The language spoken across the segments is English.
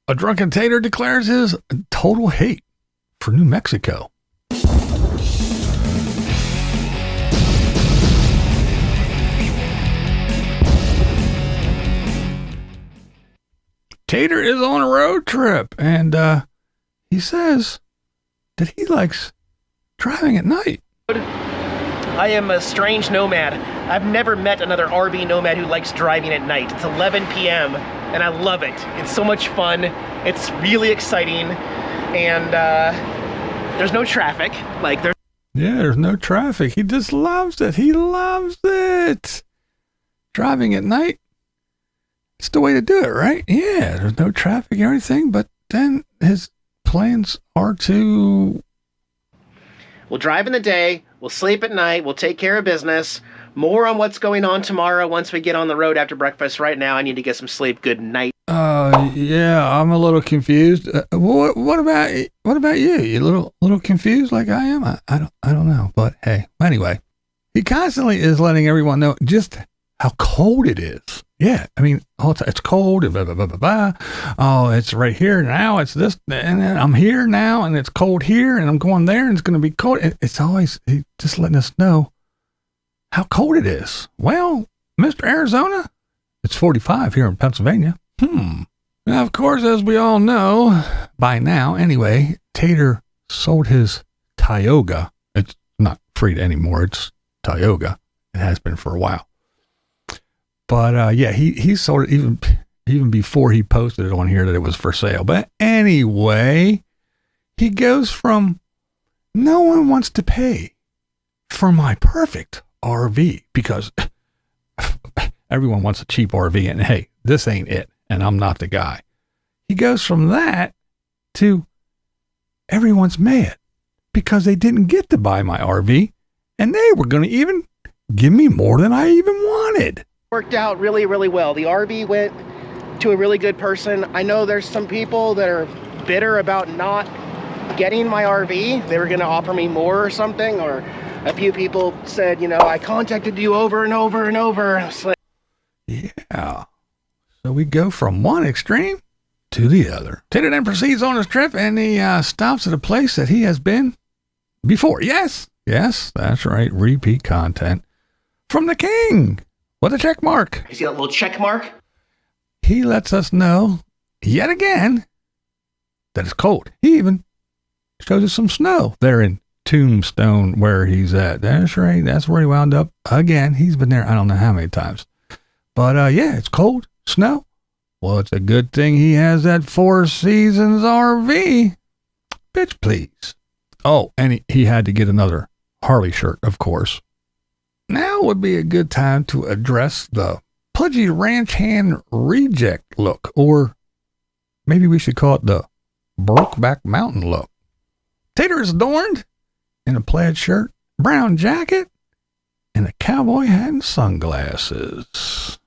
A drunken tater declares his total hate for New Mexico. Tater is on a road trip, and he says that he likes driving at night. I am a strange nomad. I've never met another RV nomad who likes driving at night. It's 11 p.m. and I love it. It's so much fun. It's really exciting, and there's no traffic. There's no traffic. He just loves it. He loves it. Driving at night. It's the way to do it, right? Yeah, there's no traffic or anything, but then his plans are to... We'll drive in the day, we'll sleep at night, we'll take care of business. More on what's going on tomorrow once we get on the road after breakfast. Right now, I need to get some sleep. Good night. Yeah, I'm a little confused. What about you? You little confused like I am? I don't know, but hey, anyway, he constantly is letting everyone know just how cold it is. Yeah, I mean, it's cold, blah, blah, blah, blah, blah. Oh, it's right here now, it's this, and then I'm here now, and it's cold here, and I'm going there, and it's going to be cold. It's always just letting us know how cold it is. Well, Mr. Arizona, it's 45 here in Pennsylvania. Now, of course, as we all know, by now, anyway, Tater sold his Tioga. It's not Frida anymore, it's Tioga. It has been for a while. But yeah, he sold it even before he posted it on here that it was for sale. But anyway, he goes from no one wants to pay for my perfect RV because everyone wants a cheap RV, and hey, this ain't it, and I'm not the guy. He goes from that to everyone's mad because they didn't get to buy my RV, and they were going to even give me more than I even wanted. Worked out really, really well. The RV went to a really good person. I know there's some people that are bitter about not getting my RV. They were going to offer me more or something, or a few people said, I contacted you over and over and over. Yeah. So we go from one extreme to the other. Tater then proceeds on his trip, and he stops at a place that he has been before. Yes, that's right. Repeat content from the king. With a check mark. You see that little check mark? He lets us know, yet again, that it's cold. He even shows us some snow there in Tombstone where he's at. That's right. That's where he wound up again. He's been there I don't know how many times. But yeah, it's cold. Snow. Well, it's a good thing he has that Four Seasons RV. Bitch, please. Oh, and he had to get another Harley shirt, of course. Now would be a good time to address the pudgy ranch hand reject look, or maybe we should call it the Brokeback Mountain look. Tater is adorned in a plaid shirt, brown jacket, and a cowboy hat and sunglasses.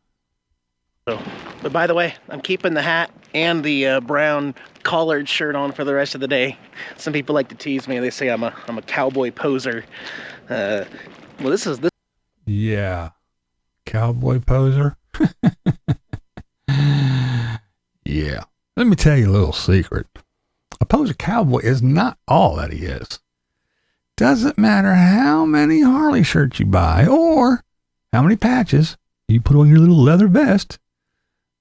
But by the way, I'm keeping the hat and the brown collared shirt on for the rest of the day. Some people like to tease me. They say I'm a cowboy poser. This. Yeah. Cowboy poser. Yeah. Let me tell you a little secret. A poser cowboy is not all that he is. Doesn't matter how many Harley shirts you buy or how many patches you put on your little leather vest.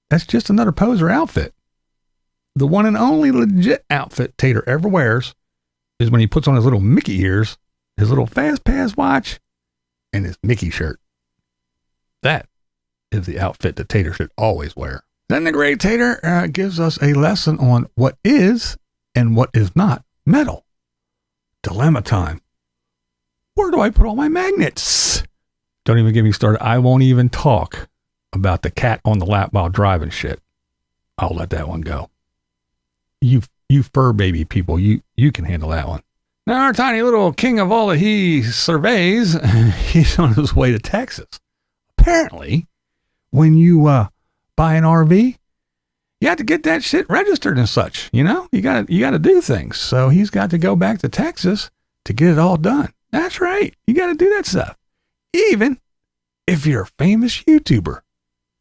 That's just another poser outfit. The one and only legit outfit Tater ever wears is when he puts on his little Mickey ears, his little Fast Pass watch, and his Mickey shirt. That is the outfit that Tater should always wear. Then the great Tater gives us a lesson on what is and what is not metal. Dilemma time. Where do I put all my magnets? Don't even get me started. I won't even talk about the cat on the lap while driving shit. I'll let that one go. You fur baby people, you can handle that one. Now our tiny little king of all that he surveys, he's on his way to Texas. Apparently, when you buy an RV, you have to get that shit registered and such. You gotta do things. So he's got to go back to Texas to get it all done. That's right. You got to do that stuff. Even if you're a famous YouTuber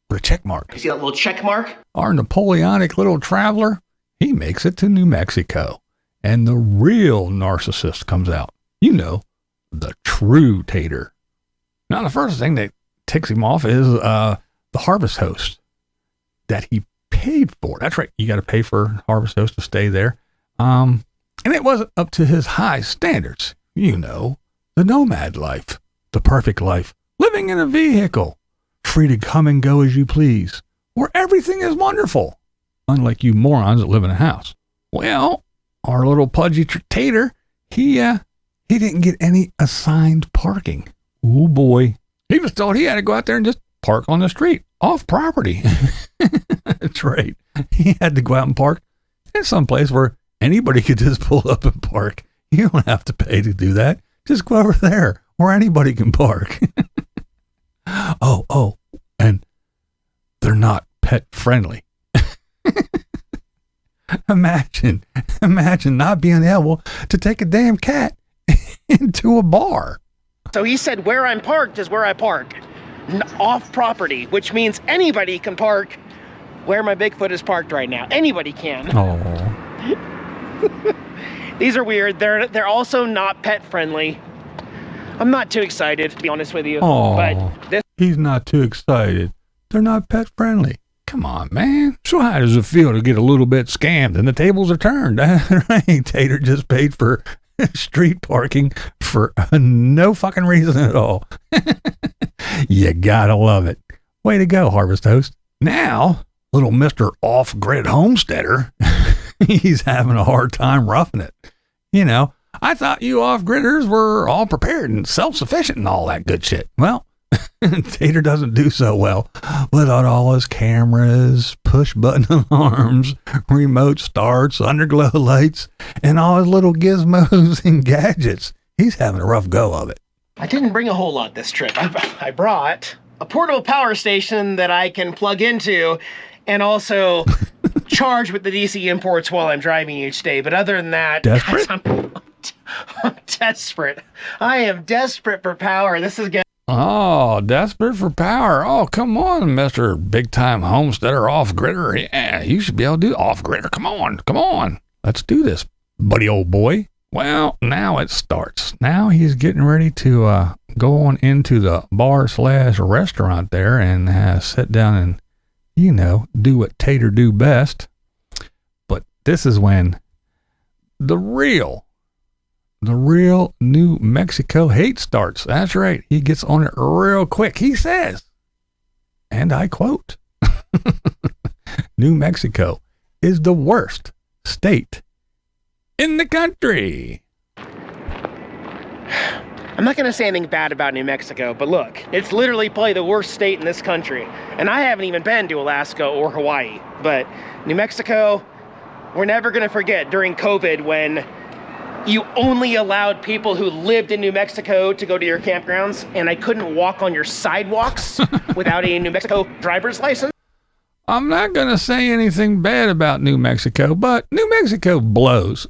with a check mark. You see that little check mark? Our Napoleonic little traveler, he makes it to New Mexico, and the real narcissist comes out. You know, the true Tater. Now, the first thing that ticks him off is the harvest host that he paid for. That's right. You got to pay for harvest host to stay there. And it wasn't up to his high standards. You know, the nomad life, the perfect life, living in a vehicle, free to come and go as you please, where everything is wonderful, unlike you morons that live in a house. Well, our little pudgy Tater, he didn't get any assigned parking. Oh boy. He was told he had to go out there and just park on the street, off property. That's right. He had to go out and park in some place where anybody could just pull up and park. You don't have to pay to do that. Just go over there where anybody can park. Oh, and they're not pet friendly. Imagine not being able to take a damn cat into a bar. So he said where I'm parked is where I park, off property, which means anybody can park where my Bigfoot is parked right now. Anybody can. Oh. These are weird. They're also not pet friendly. I'm not too excited, to be honest with you. Oh, but he's not too excited. They're not pet friendly. Come on, man. So how does it feel to get a little bit scammed and the tables are turned? Right? Tater just paid for street parking for no fucking reason at all. You gotta love it. Way to go, harvest host. Now, little Mr. Off-Grid Homesteader, he's having a hard time roughing it. You know, I thought you off-gridders were all prepared and self-sufficient and all that good shit. Well, Tater doesn't do so well without all his cameras, push-button alarms, remote starts, underglow lights, and all his little gizmos and gadgets. He's having a rough go of it. I didn't bring a whole lot this trip. I brought a portable power station that I can plug into and also charge with the DC imports while I'm driving each day. But other than that, desperate? Guys, I'm desperate. I am desperate for power. This is good. Oh, desperate for power. Oh, come on, Mr. Big-Time Homesteader Off-Gridder. Yeah, you should be able to do Off-Gridder. Come on. Let's do this, buddy old boy. Well, now it starts. Now he's getting ready to go on into the bar/restaurant there and sit down and, you know, do what Tater do best. But this is when the real New Mexico hate starts. That's right. He gets on it real quick. He says, and I quote, New Mexico is the worst state in the country. I'm not going to say anything bad about New Mexico, but look, it's literally probably the worst state in this country. And I haven't even been to Alaska or Hawaii, but New Mexico, we're never going to forget during COVID when you only allowed people who lived in New Mexico to go to your campgrounds, and I couldn't walk on your sidewalks without a New Mexico driver's license. I'm not going to say anything bad about New Mexico, but New Mexico blows.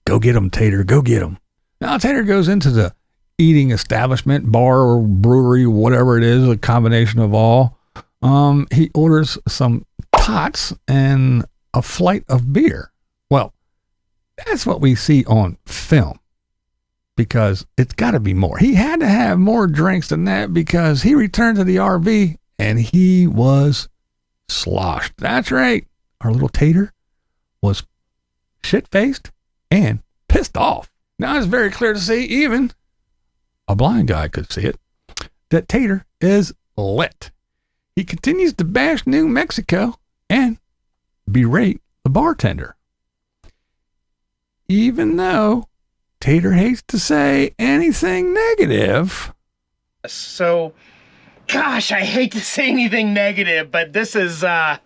Go get 'em, Tater. Go get 'em. Now, Tater goes into the eating establishment, bar or brewery, whatever it is, a combination of all. He orders some tots and a flight of beer. Well, that's what we see on film, because it's got to be more. He had to have more drinks than that because he returned to the RV and he was sloshed. That's right. Our little Tater was shit-faced and pissed off. Now it's very clear to see, even a blind guy could see it, that Tater is lit. He continues to bash New Mexico and berate the bartender, even though Tater hates to say anything negative. So, gosh, I hate to say anything negative, but this is, I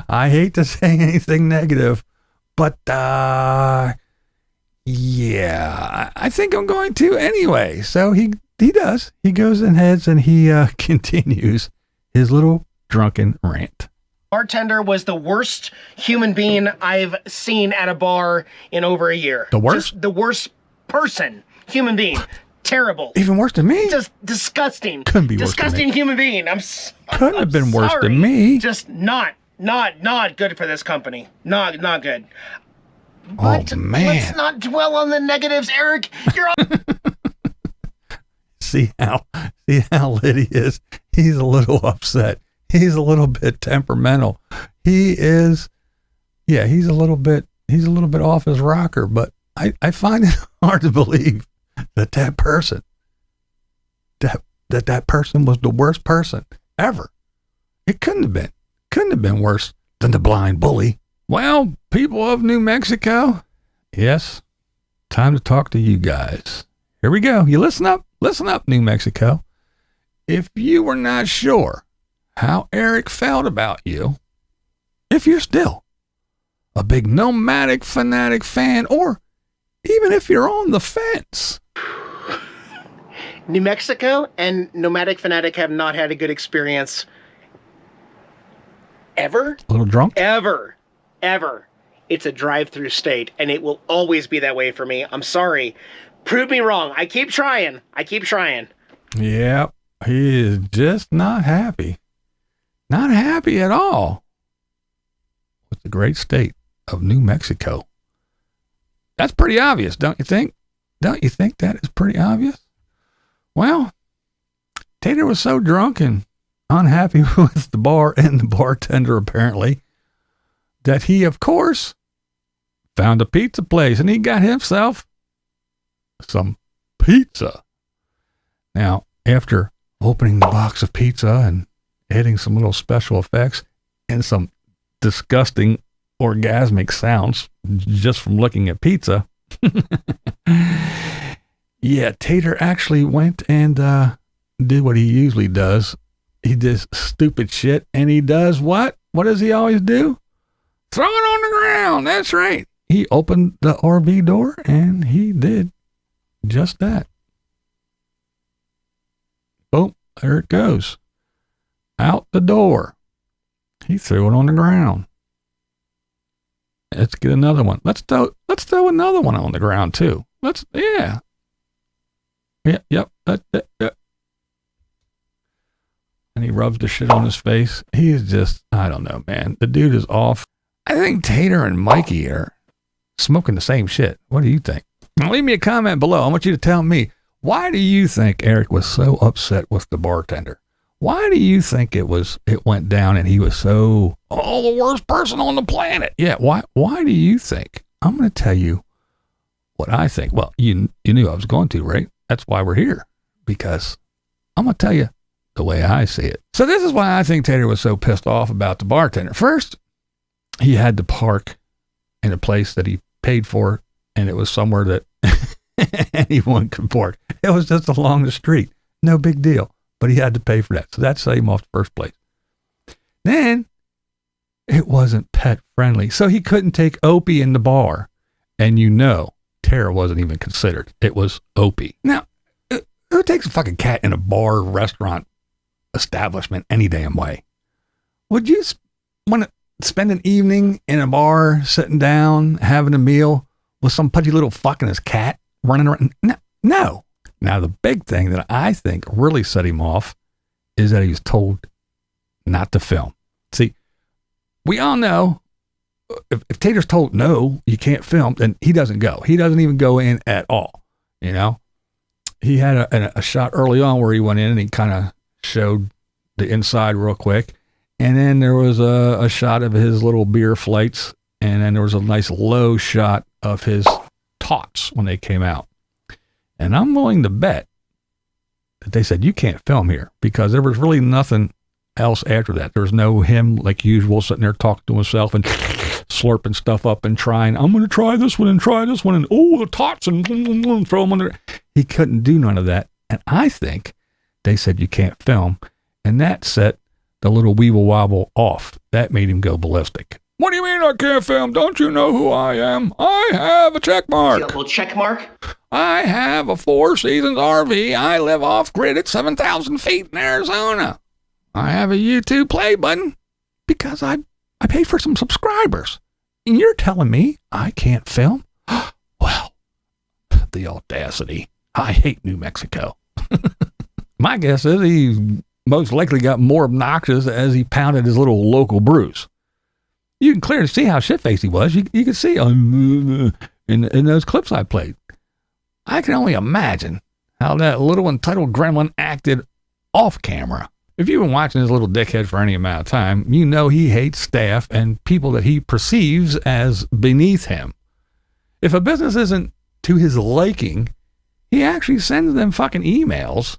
hate to say anything negative, but, yeah, I think I'm going to anyway. So he does. He goes and heads and he continues his little drunken rant. Bartender was the worst human being I've seen at a bar in over a year. The worst? Just the worst person, human being. Terrible. Even worse than me? Just disgusting. Couldn't be worse disgusting than me. human being. Couldn't have been worse than me. Just not not good for this company. Not good. Oh, But man. let's not dwell on the negatives, Eric. You're See how Liddy is. He's a little upset. He's a little bit temperamental. He's a little bit off his rocker, but I find it hard to believe that person was the worst person ever. It couldn't have been worse than the blind bully. Well, people of New Mexico, yes, time to talk to you guys. Here we go. You listen up, New Mexico. If you were not sure how Eric felt about you, if you're still a big Nomadic Fanatic fan, or even if you're on the fence. New Mexico and Nomadic Fanatic have not had a good experience ever. A little drunk? Ever. It's a drive-through state, and it will always be that way for me. I'm sorry. Prove me wrong. I keep trying. Yep. He is just not happy. Not happy at all with the great state of New Mexico. That's pretty obvious, don't you think? Don't you think that is pretty obvious? Well, Tater was so drunk and unhappy with the bar and the bartender, apparently, that he, of course, found a pizza place and he got himself some pizza. Now, after opening the box of pizza and adding some little special effects and some disgusting orgasmic sounds just from looking at pizza, yeah, Tater actually went and did what he usually does. He does stupid shit, and he does what? What does he always do? Throw it on the ground. That's right. He opened the RV door, and he did just that. Boom, there it goes. Out the door. He threw it on the ground. Let's get another one. Let's throw another one on the ground too. Yep. And he rubs the shit on his face. He is just, I don't know, man. The dude is off. I think Tater and Mikey are smoking the same shit. What do you think? Now leave me a comment below. I want you to tell me, why do you think Eric was so upset with the bartender? Why do you think it went down and he was so, the worst person on the planet? Yeah, why do you think? I'm going to tell you what I think. Well, you knew I was going to, right? That's why we're here, because I'm going to tell you the way I see it. So this is why I think Tater was so pissed off about the bartender. First, he had to park in a place that he paid for, and it was somewhere that anyone could park. It was just along the street. No big deal. But he had to pay for that. So that set him off the first place. Then it wasn't pet friendly. So he couldn't take Opie in the bar. And Tara wasn't even considered. It was Opie. Now, who takes a fucking cat in a bar, restaurant, establishment any damn way? Would you want to spend an evening in a bar, sitting down, having a meal with some pudgy little fuck and his cat running around? No. Now, the big thing that I think really set him off is that he was told not to film. See, we all know if Tater's told, no, you can't film, then he doesn't go. He doesn't even go in at all. He had a shot early on where he went in and he kind of showed the inside real quick. And then there was a shot of his little beer flights. And then there was a nice low shot of his tots when they came out. And I'm willing to bet that they said, you can't film here, because there was really nothing else after that. There was no him like usual sitting there talking to himself and slurping stuff up and trying, I'm going to try this one and the tots and throw them on there. He couldn't do none of that. And I think they said, you can't film. And that set the little weeble wobble off. That made him go ballistic. What do you mean I can't film? Don't you know who I am? I have a check mark. A little check mark? I have a 4 Seasons RV. I live off grid at 7,000 feet in Arizona. I have a YouTube play button because I paid for some subscribers. And you're telling me I can't film? Well, the audacity. I hate New Mexico. My guess is he most likely got more obnoxious as he pounded his little local brews. You can clearly see how shit-faced he was. You could see in those clips I played. I can only imagine how that little entitled gremlin acted off camera. If you've been watching this little dickhead for any amount of time, you know he hates staff and people that he perceives as beneath him. If a business isn't to his liking, he actually sends them fucking emails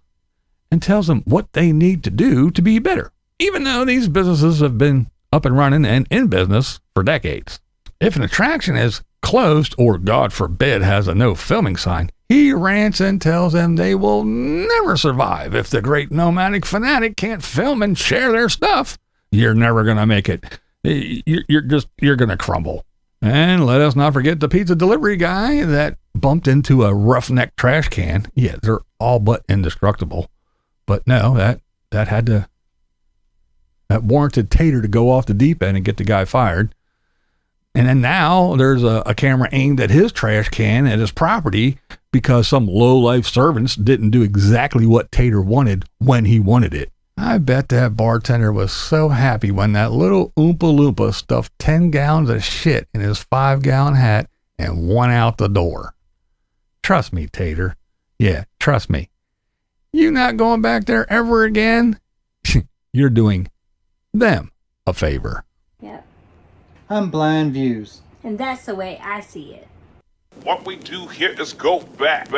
and tells them what they need to do to be better, even though these businesses have been up and running and in business for decades. If an attraction is closed or, God forbid, has a no filming sign, he rants and tells them they will never survive if the great Nomadic Fanatic can't film and share their stuff. You're never going to make it. You're going to crumble. And let us not forget the pizza delivery guy that bumped into a roughneck trash can. Yeah, they're all but indestructible. But no, that warranted Tater to go off the deep end and get the guy fired. And then now there's a camera aimed at his trash can at his property because some low-life servants didn't do exactly what Tater wanted when he wanted it. I bet that bartender was so happy when that little Oompa Loompa stuffed 10 gallons of shit in his 5-gallon hat and went out the door. Trust me, Tater. Yeah, trust me. You not going back there ever again? You're doing them a favor. Yep. I'm BlindViews. And that's the way I see it. What we do here is go back.